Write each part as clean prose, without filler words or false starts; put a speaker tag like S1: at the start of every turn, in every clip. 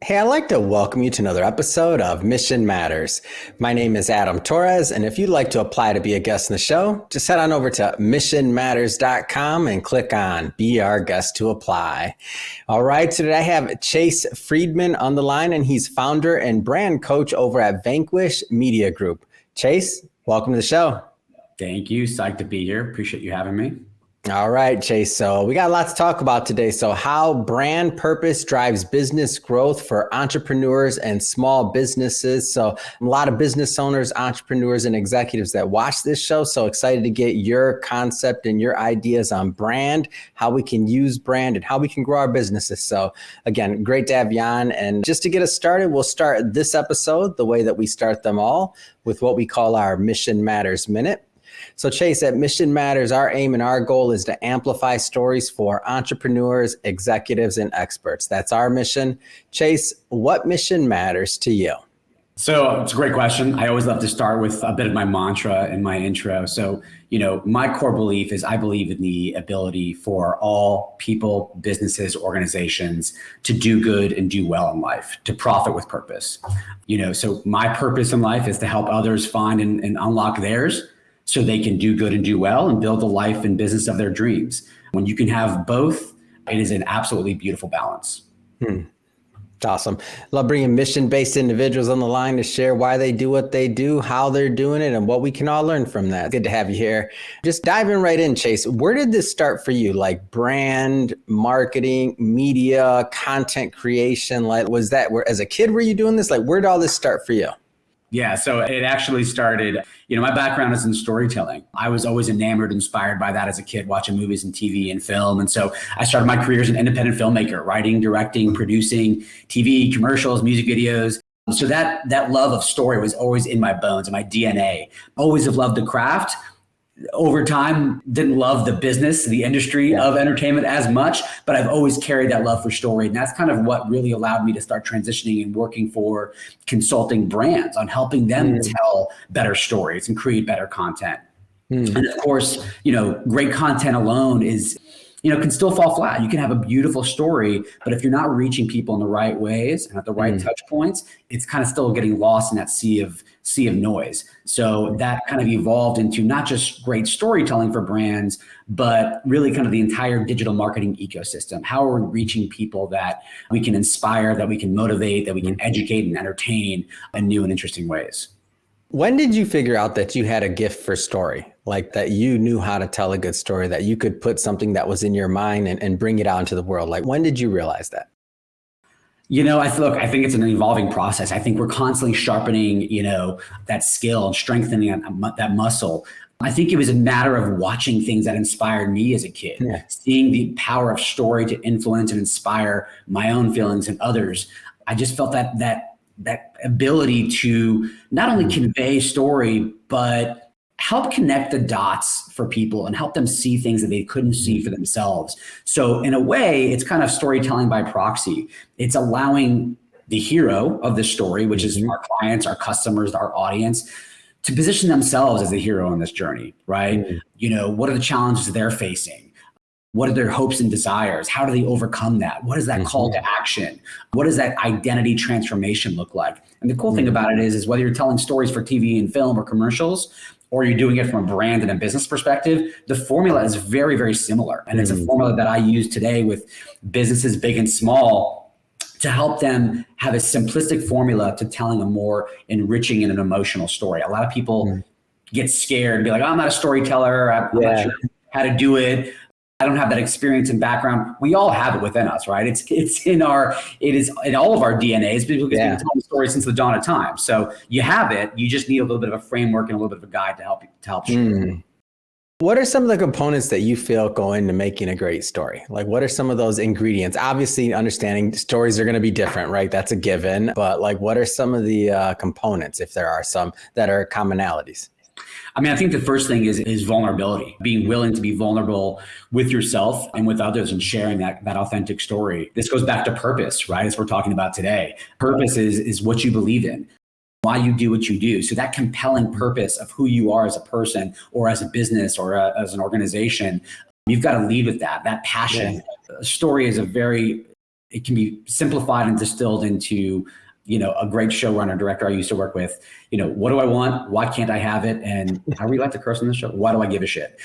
S1: Hey, I'd like to welcome you to another episode of Mission Matters. My name is Adam Torres, and if you'd like to apply to be a guest in the show, just head on over to missionmatters.com and click on Be Our Guest to apply. All right, today I have Chase Friedman on the line, and he's founder and brand coach over at Vanquish Media Group. Chase, welcome to the show.
S2: Thank you. Psyched to be here. Appreciate you having me.
S1: All right, Chase. So we got a lot to talk about today. So how brand purpose drives business growth for entrepreneurs and small businesses. So a lot of business owners, entrepreneurs, and executives that watch this show. So excited to get your concept and your ideas on brand, how we can use brand and how we can grow our businesses. So again, great to have you on. And just to get us started, we'll start this episode the way that we start them all with what we call our Mission Matters Minute. So Chase, at Mission Matters, our aim and our goal is to amplify stories for entrepreneurs, executives, and experts. That's our mission. Chase, what mission matters to you?
S2: So it's a great question. I always love to start with a bit of my mantra in my intro. So, my core belief is I believe in the ability for all people, businesses, organizations to do good and do well in life, to profit with purpose. So my purpose in life is to help others find and unlock theirs, so they can do good and do well and build the life and business of their dreams. When you can have both, it is an absolutely beautiful balance.
S1: It's awesome. Love bringing mission-based individuals on the line to share why they do what they do, how they're doing it, and what we can all learn from that. Good to have you here. Just diving right in, Chase. Where did this start for you? Like brand, marketing, media, content creation? Like, was that as a kid, were you doing this? Like, where did all this start for you?
S2: Yeah, so it actually started, my background is in storytelling. I was always enamored, inspired by that as a kid, watching movies and TV and film. And so I started my career as an independent filmmaker, writing, directing, producing TV, commercials, music videos. So that love of story was always in my bones, in my DNA. Always have loved the craft. Over time, didn't love the business, the industry of entertainment as much, but I've always carried that love for story. And that's kind of what really allowed me to start transitioning and working for consulting brands on helping them tell better stories and create better content. And of course, great content alone is, can still fall flat. You can have a beautiful story, but if you're not reaching people in the right ways and at the right touch points, it's kind of still getting lost in that sea of noise. So that kind of evolved into not just great storytelling for brands, but really kind of the entire digital marketing ecosystem. How are we reaching people that we can inspire, that we can motivate, that we can educate and entertain in new and interesting ways?
S1: When did you figure out that you had a gift for story? Like that you knew how to tell a good story, that you could put something that was in your mind and bring it out into the world? Like, when did you realize that?
S2: I think it's an evolving process. I think we're constantly sharpening, that skill and strengthening that muscle. I think it was a matter of watching things that inspired me as a kid, seeing the power of story to influence and inspire my own feelings and others. I just felt that ability to not only convey story, but help connect the dots for people and help them see things that they couldn't see for themselves. So in a way, it's kind of storytelling by proxy. It's allowing the hero of the story, which is our clients, our customers, our audience, to position themselves as the hero on this journey, right? What are the challenges they're facing? What are their hopes and desires? How do they overcome that? What is that call to action? What does that identity transformation look like? And the cool thing about it is whether you're telling stories for TV and film or commercials, or you're doing it from a brand and a business perspective, the formula is very, very similar. And it's a formula that I use today with businesses big and small to help them have a simplistic formula to telling a more enriching and an emotional story. A lot of people get scared and be like, oh, I'm not a storyteller. I'm not sure how to do it. I don't have that experience and background. We all have it within us, right? It is in all of our DNAs because we've been telling stories since the dawn of time. So you have it. You just need a little bit of a framework and a little bit of a guide to help you.
S1: What are some of the components that you feel go into making a great story? Like, what are some of those ingredients? Obviously, understanding stories are going to be different, right? That's a given. But like, what are some of the components, if there are some, that are commonalities?
S2: I think the first thing is vulnerability, being willing to be vulnerable with yourself and with others and sharing that authentic story. This goes back to purpose, right? As we're talking about today. Purpose is what you believe in, why you do what you do. So that compelling purpose of who you are as a person or as a business or as an organization, you've got to lead with that passion. A story is a very it can be simplified and distilled into, a great showrunner director I used to work with. What do I want? Why can't I have it? And are we like the curse on the show? Why do I give a shit?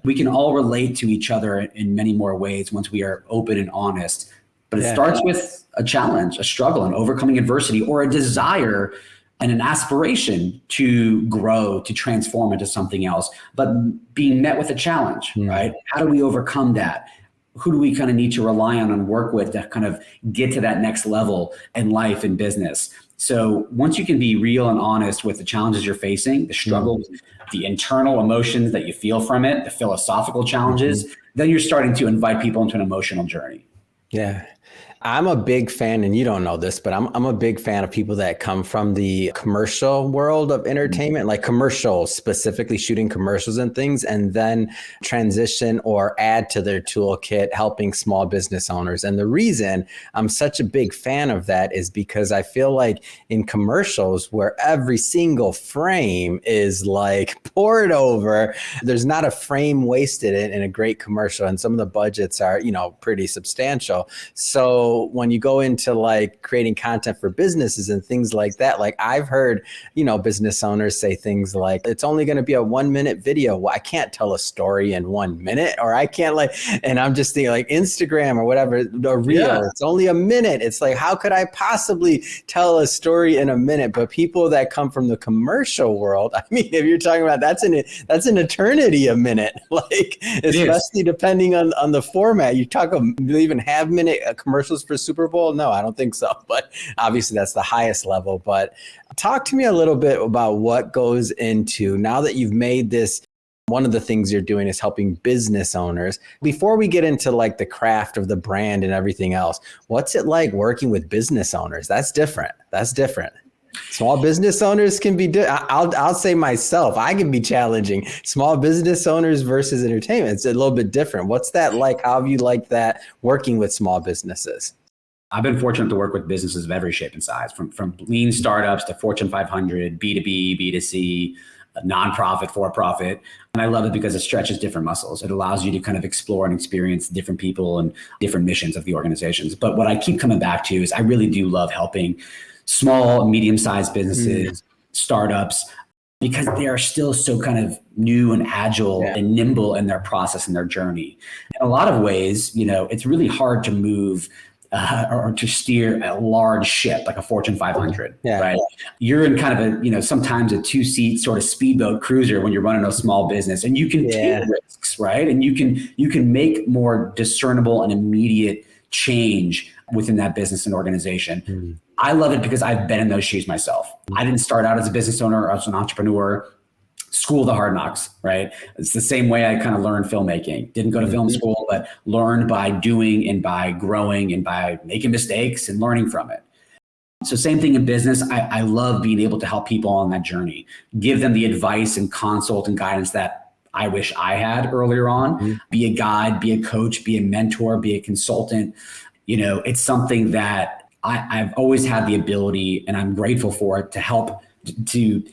S2: We can all relate to each other in many more ways once we are open and honest. But it starts with a challenge, a struggle, and overcoming adversity, or a desire and an aspiration to grow, to transform into something else, but being met with a challenge, right? How do we overcome that? Who do we kind of need to rely on and work with to kind of get to that next level in life and business? So once you can be real and honest with the challenges you're facing, the struggles, the internal emotions that you feel from it, the philosophical challenges, then you're starting to invite people into an emotional journey.
S1: Yeah. I'm a big fan, and you don't know this, but I'm a big fan of people that come from the commercial world of entertainment, like commercials, specifically shooting commercials and things, and then transition or add to their toolkit helping small business owners. And the reason I'm such a big fan of that is because I feel like in commercials where every single frame is like poured over, there's not a frame wasted in a great commercial, and some of the budgets are, pretty substantial. So when you go into like creating content for businesses and things like that, like I've heard, business owners say things like, it's only going to be a 1 minute video. Well, I can't tell a story in 1 minute, or I can't and I'm just thinking like Instagram or whatever, a reel, it's only a minute. It's like, how could I possibly tell a story in a minute? But people that come from the commercial world, I mean, if you're talking about that's an eternity, a minute, like especially depending on the format. You talk of even half minute commercials for Super Bowl? No, I don't think so. But obviously that's the highest level. But talk to me a little bit about what goes into, now that you've made this, one of the things you're doing is helping business owners. Before we get into like the craft of the brand and everything else, what's it like working with business owners? That's different. Small business owners can be, I'll say myself, I can be challenging. Small business owners versus entertainment, it's a little bit different. What's that like? How have you liked that working with small businesses?
S2: I've been fortunate to work with businesses of every shape and size, from lean startups to Fortune 500, B2B, B2C, nonprofit, for-profit. And I love it because it stretches different muscles. It allows you to kind of explore and experience different people and different missions of the organizations. But what I keep coming back to is I really do love helping small, medium-sized businesses, startups, because they are still so kind of new and agile and nimble in their process and their journey. In a lot of ways, it's really hard to move or to steer a large ship like a Fortune 500, right? You're in kind of a, sometimes a 2-seat sort of speedboat cruiser when you're running a small business, and you can take risks, right? And you can make more discernible and immediate change within that business and organization. I love it because I've been in those shoes myself. I didn't start out as a business owner or as an entrepreneur. School of the hard knocks, right? It's the same way I kind of learned filmmaking. Didn't go to film school, but learned by doing and by growing and by making mistakes and learning from it. So same thing in business. I love being able to help people on that journey, give them the advice and consult and guidance that I wish I had earlier on. Be a guide, be a coach, be a mentor, be a consultant. It's something that I've always had the ability, and I'm grateful for it, to help to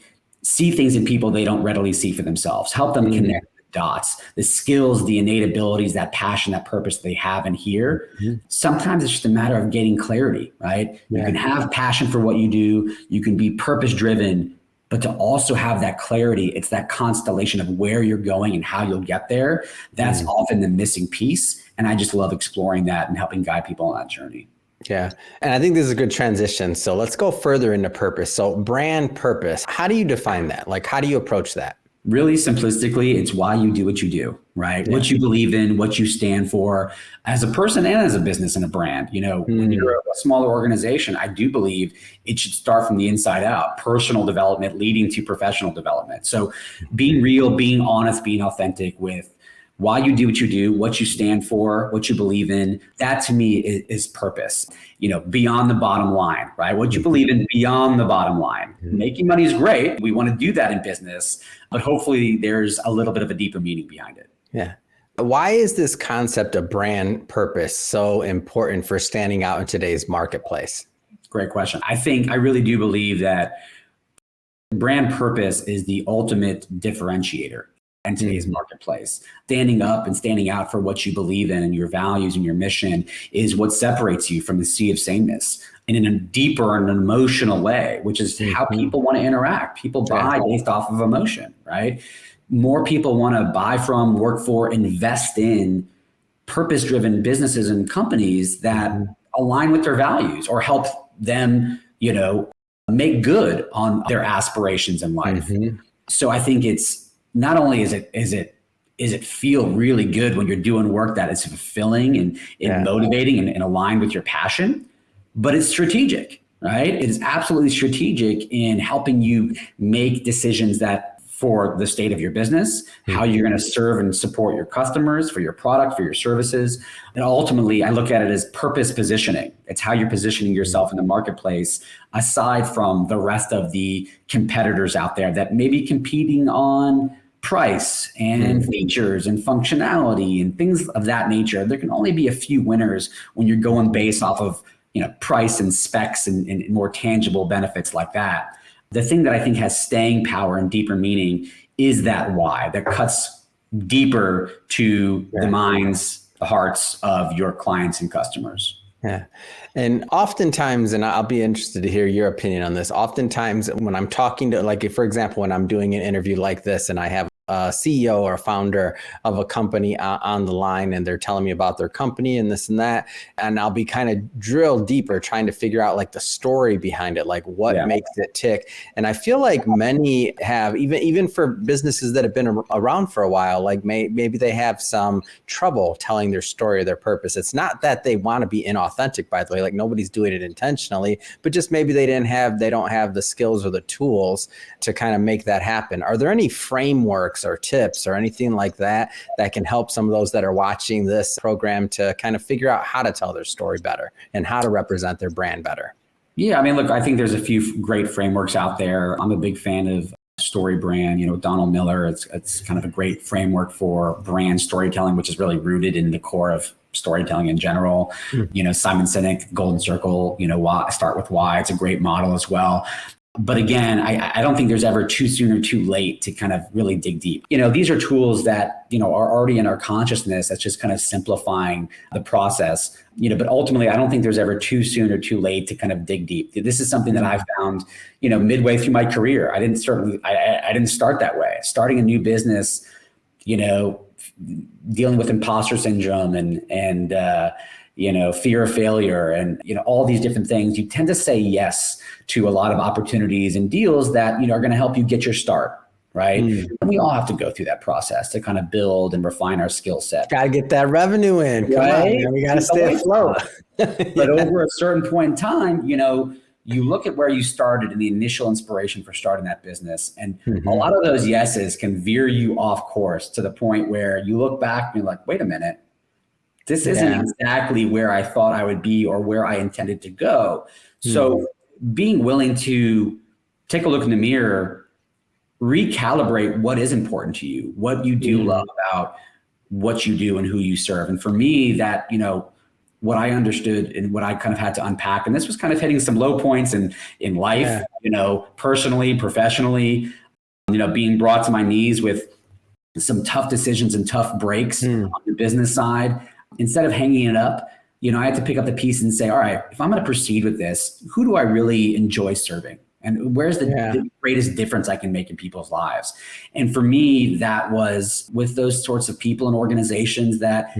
S2: see things in people they don't readily see for themselves, help them connect the dots, the skills, the innate abilities, that passion, that purpose they have in here. Sometimes it's just a matter of getting clarity, right? You can have passion for what you do. You can be purpose driven, but to also have that clarity, it's that constellation of where you're going and how you'll get there. That's often the missing piece. And I just love exploring that and helping guide people on that journey.
S1: Yeah. And I think this is a good transition. So let's go further into purpose. So brand purpose, how do you define that? Like, how do you approach that?
S2: Really simplistically, it's why you do what you do, right? What you believe in, what you stand for as a person and as a business and a brand. When you're a smaller organization, I do believe it should start from the inside out, personal development leading to professional development. So being real, being honest, being authentic with why you do what you do, what you stand for, what you believe in, that to me is purpose, beyond the bottom line, right? What you believe in beyond the bottom line. Making money is great. We want to do that in business, but hopefully there's a little bit of a deeper meaning behind it.
S1: Yeah. Why is this concept of brand purpose so important for standing out in today's marketplace?
S2: Great question. I really do believe that brand purpose is the ultimate differentiator. in today's marketplace. Standing up and standing out for what you believe in and your values and your mission is what separates you from the sea of sameness. And in a deeper and an emotional way, which is how people want to interact. People buy based off of emotion, right? More people want to buy from, work for, invest in purpose-driven businesses and companies that align with their values or help them, make good on their aspirations in life. So I think it's not only is it feel really good when you're doing work that is fulfilling and motivating and aligned with your passion, but it's strategic, right? It is absolutely strategic in helping you make decisions that for the state of your business, how you're going to serve and support your customers, for your product, for your services. And ultimately, I look at it as purpose positioning. It's how you're positioning yourself in the marketplace, aside from the rest of the competitors out there that may be competing on price and features and functionality and things of that nature. There can only be a few winners when you're going based off of price and specs and more tangible benefits like that. The thing that I think has staying power and deeper meaning is that why that cuts deeper to the minds, the hearts of your clients and customers.
S1: Yeah. And oftentimes, and I'll be interested to hear your opinion on this, oftentimes when I'm talking to, like, for example, when I'm doing an interview like this and I have a CEO or a founder of a company on the line and they're telling me about their company and this and that, and I'll be kind of drilled deeper trying to figure out like the story behind it, like what makes it tick. And I feel like many have, even for businesses that have been around for a while, like maybe they have some trouble telling their story or their purpose. It's not that they want to be inauthentic, by the way, like nobody's doing it intentionally, but just maybe they don't have the skills or the tools to kind of make that happen. Are there any frameworks or tips or anything like that can help some of those that are watching this program to kind of figure out how to tell their story better and how to represent their brand better?
S2: Yeah, I mean, look, I think there's a few great frameworks out there. I'm a big fan of Story Brand, Donald Miller. It's kind of a great framework for brand storytelling, which is really rooted in the core of storytelling in general. Simon Sinek, Golden Circle, why, start with why. It's a great model as well. But again, I don't think there's ever too soon or too late to kind of really dig deep. These are tools that, are already in our consciousness. That's just kind of simplifying the process, but ultimately, I don't think there's ever too soon or too late to kind of dig deep. This is something that I found, midway through my career. I didn't start that way. Starting a new business, dealing with imposter syndrome and fear of failure and, all these different things, you tend to say yes to a lot of opportunities and deals that, are going to help you get your start. Right. And we all have to go through that process to kind of build and refine our skill set.
S1: Got to get that revenue in. Come on, man. We got to stay afloat.
S2: But over a certain point in time, you look at where you started and the initial inspiration for starting that business. And a lot of those yeses can veer you off course to the point where you look back and you're like, wait a minute. This isn't exactly where I thought I would be or where I intended to go. So being willing to take a look in the mirror, recalibrate what is important to you, what you do love about what you do and who you serve. And for me, that, what I understood and what I kind of had to unpack, and this was kind of hitting some low points in life, personally, professionally, being brought to my knees with some tough decisions and tough breaks on the business side. Instead of hanging it up, I had to pick up the piece and say, all right, if I'm going to proceed with this, who do I really enjoy serving? And where's the greatest difference I can make in people's lives? And for me, that was with those sorts of people and organizations that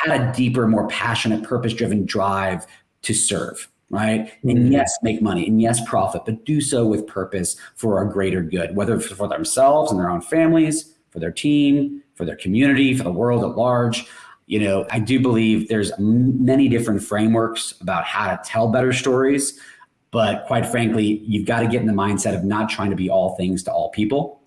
S2: had a deeper, more passionate, purpose-driven drive to serve, right? And yes, make money, and yes, profit, but do so with purpose for a greater good, whether for themselves and their own families, for their team, for their community, for the world at large. I do believe there's many different frameworks about how to tell better stories, but quite frankly, you've got to get in the mindset of not trying to be all things to all people.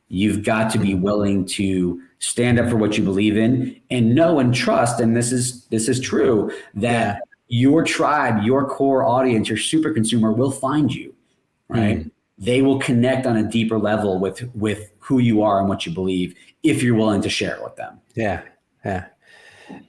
S2: You've got to be willing to stand up for what you believe in and know and trust, and this is true, that your tribe, your core audience, your super consumer will find you, right? They will connect on a deeper level with who you are and what you believe if you're willing to share it with them.
S1: Yeah.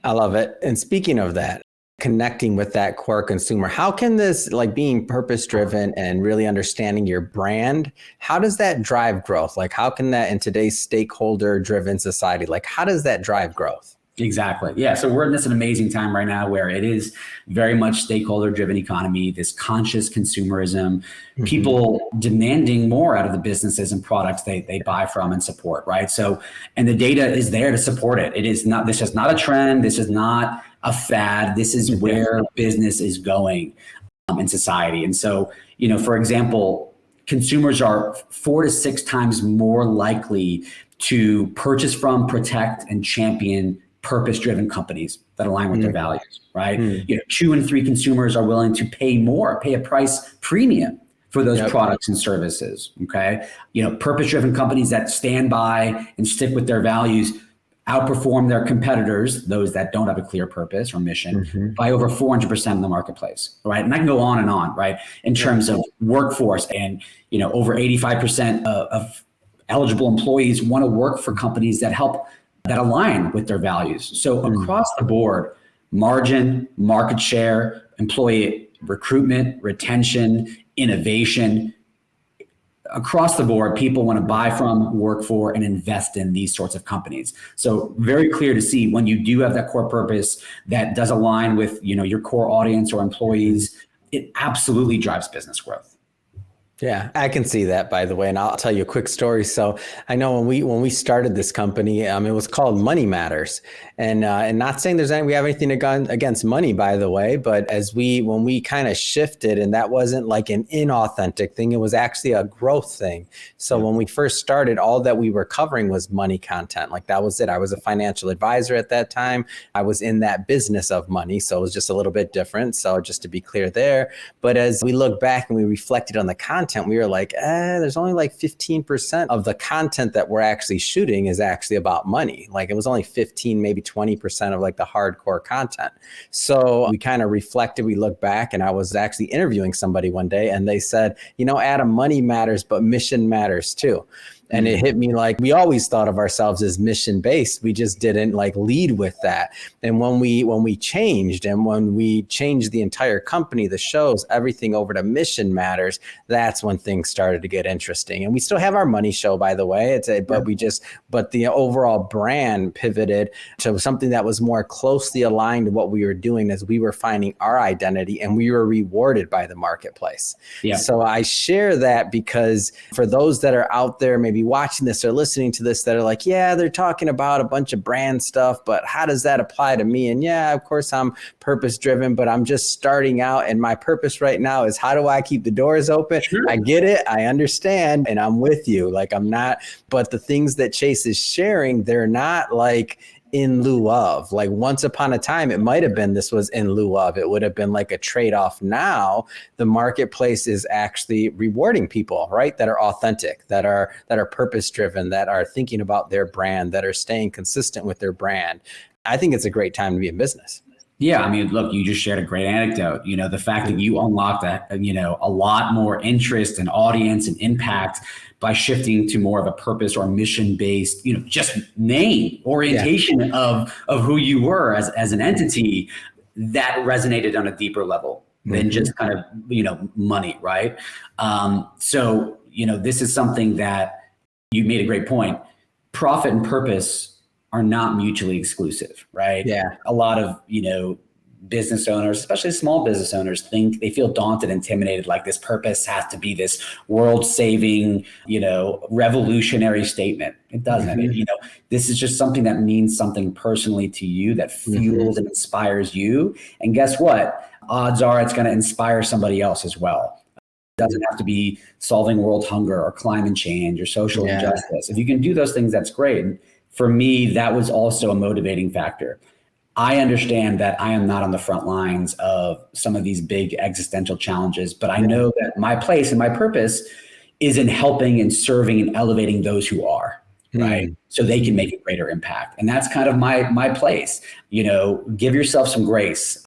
S1: I love it. And speaking of that, connecting with that core consumer. How can this, like being purpose driven and really understanding your brand, how does that drive growth? Like how can that in today's stakeholder driven society, like how does that drive growth?
S2: Exactly. Yeah. So we're in this an amazing time right now where it is very much stakeholder driven economy, this conscious consumerism, people demanding more out of the businesses and products they buy from and support. Right. So, and the data is there to support it. It is not, this is not a trend. This is not a fad. This is where business is going in society. And so, for example, consumers are 4 to 6 times more likely to purchase from, protect, and champion purpose-driven companies that align with their values, right? 2 in 3 consumers are willing to pay a price premium for those products and services, okay? Purpose-driven companies that stand by and stick with their values outperform their competitors, those that don't have a clear purpose or mission, by over 400% in the marketplace, right? And I can go on and on, right? In terms of workforce and, over 85% of eligible employees want to work for companies that align with their values. So across the board, margin, market share, employee recruitment, retention, innovation, across the board, people want to buy from, work for, and invest in these sorts of companies. So very clear to see when you do have that core purpose that does align with, your core audience or employees, it absolutely drives business growth.
S1: Yeah, I can see that, by the way, and I'll tell you a quick story. So I know when we started this company, it was called Money Matters, and not saying we have anything against money, by the way, but when we kind of shifted, and that wasn't like an inauthentic thing, it was actually a growth thing. So when we first started, all that we were covering was money content, like that was it. I was a financial advisor at that time. I was in that business of money, so it was just a little bit different. So just to be clear there, but as we look back and we reflected on the content, we were like, there's only like 15% of the content that we're actually shooting is actually about money. Like it was only 15, maybe 20% of like the hardcore content. So we kind of reflected, we looked back, and I was actually interviewing somebody one day and they said, Adam, money matters, but mission matters too. And it hit me like we always thought of ourselves as mission based. We just didn't like lead with that. And when we changed the entire company, the shows, everything over to mission matters, that's when things started to get interesting. And we still have our money show, by the way. But the overall brand pivoted to something that was more closely aligned to what we were doing as we were finding our identity and we were rewarded by the marketplace. Yeah. So I share that because for those that are out there, maybe watching this or listening to this that are like, yeah, they're talking about a bunch of brand stuff, but how does that apply to me? And yeah, of course I'm purpose driven, but I'm just starting out. And my purpose right now is how do I keep the doors open? Sure. I get it. I understand. And I'm with you. Like but the things that Chase is sharing, they're not like in lieu of. Like once upon a time, it might have been this was in lieu of. It would have been like a trade-off. Now the marketplace is actually rewarding people, right? That are authentic, that are purpose-driven, that are thinking about their brand, that are staying consistent with their brand. I think it's a great time to be in business.
S2: Yeah, look, you just shared a great anecdote. The fact that you unlocked a lot more interest and audience and impact by shifting to more of a purpose or mission-based, just name orientation of who you were as an entity, that resonated on a deeper level than just kind of, money, right? So, this is something that you made a great point. Profit and purpose are not mutually exclusive, right?
S1: Yeah.
S2: A lot of, business owners, especially small business owners, they feel daunted, intimidated, like this purpose has to be this world-saving, revolutionary statement. It doesn't. This is just something that means something personally to you, that fuels and inspires you. And guess what? Odds are it's going to inspire somebody else as well. It doesn't have to be solving world hunger or climate change or social injustice. If you can do those things, that's great. And for me, that was also a motivating factor. I understand that I am not on the front lines of some of these big existential challenges, but I know that my place and my purpose is in helping and serving and elevating those who are, right? So they can make a greater impact. And that's kind of my place. Give yourself some grace,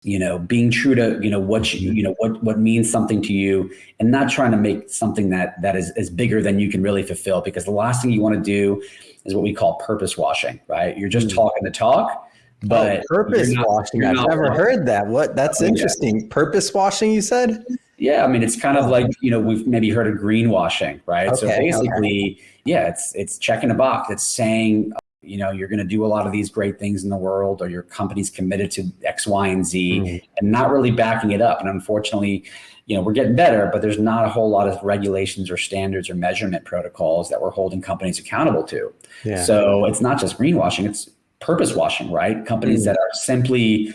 S2: being true to, what means something to you, and not trying to make something that is bigger than you can really fulfill, because the last thing you want to do is what we call purpose washing, right? You're just talking the talk, But
S1: purpose washing. I've never heard that. That's interesting. Yeah. Purpose washing, you said?
S2: Yeah, I mean, it's kind of like, we've maybe heard of greenwashing, right? So basically, it's checking a box. It's saying, you're going to do a lot of these great things in the world, or your company's committed to X, Y, and Z, and not really backing it up. And unfortunately, we're getting better, but there's not a whole lot of regulations or standards or measurement protocols that we're holding companies accountable to. Yeah. So it's not just greenwashing, it's purpose washing, right? Companies that are simply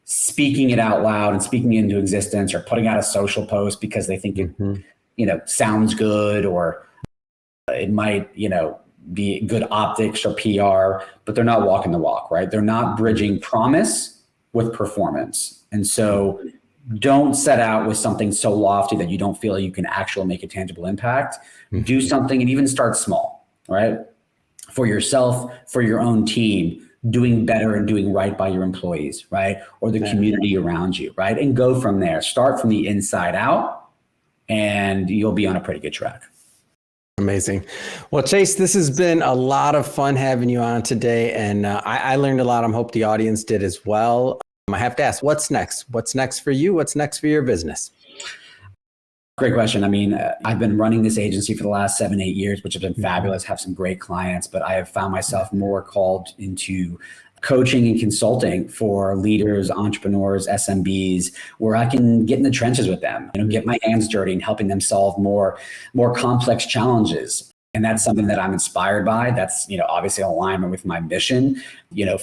S2: speaking it out loud and speaking it into existence, or putting out a social post because they think it, sounds good, or it might, be good optics or PR, but they're not walking the walk, right? They're not bridging promise with performance. And so don't set out with something so lofty that you don't feel like you can actually make a tangible impact. Do something, and even start small, right? For yourself, for your own team, doing better and doing right by your employees, right? Or the community around you, right? And go from there. Start from the inside out, and you'll be on a pretty good track.
S1: Amazing. Well, Chase, this has been a lot of fun having you on today. And I learned a lot. I hope the audience did as well. I have to ask, what's next? What's next for you? What's next for your business?
S2: Great question. I mean, I've been running this agency for the last 7-8 years, which have been fabulous, have some great clients, but I have found myself more called into coaching and consulting for leaders, entrepreneurs, SMBs, where I can get in the trenches with them, get my hands dirty and helping them solve more complex challenges. And that's something that I'm inspired by. That's, obviously in alignment with my mission.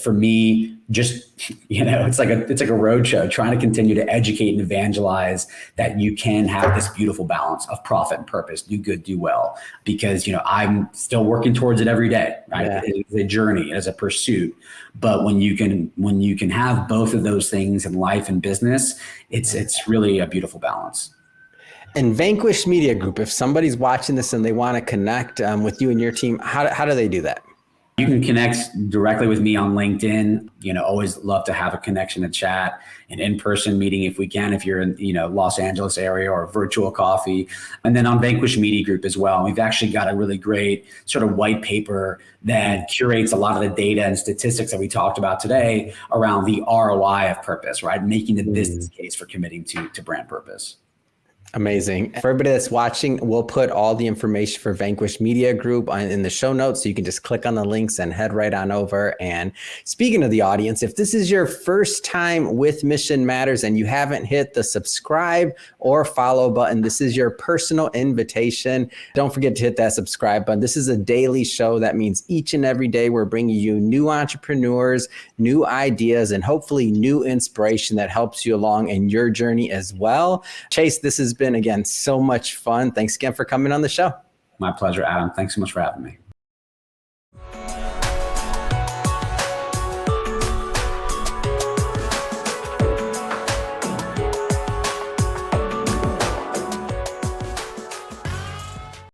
S2: For me, just, it's like a roadshow, trying to continue to educate and evangelize that you can have this beautiful balance of profit and purpose, do good, do well, because, I'm still working towards it every day, right? Yeah. It's a journey, it's a pursuit. But when you can have both of those things in life and business, it's really a beautiful balance.
S1: And Vanquish Media Group, if somebody's watching this and they want to connect with you and your team, how do they do that?
S2: You can connect directly with me on LinkedIn. Always love to have a connection, a chat, an in-person meeting if we can, if you're in, Los Angeles area, or virtual coffee. And then on Vanquish Media Group as well. We've actually got a really great sort of white paper that curates a lot of the data and statistics that we talked about today around the ROI of purpose, right? Making the business case for committing to brand purpose.
S1: Amazing. For everybody that's watching, we'll put all the information for Vanquish Media Group in the show notes, so you can just click on the links and head right on over. And speaking of the audience, if this is your first time with Mission Matters and you haven't hit the subscribe or follow button, this is your personal invitation. Don't forget to hit that subscribe button. This is a daily show. That means each and every day we're bringing you new entrepreneurs, new ideas, and hopefully new inspiration that helps you along in your journey as well. Chase, this has been, again, so much fun. Thanks again for coming on the show.
S2: My pleasure, Adam. Thanks so much for having me.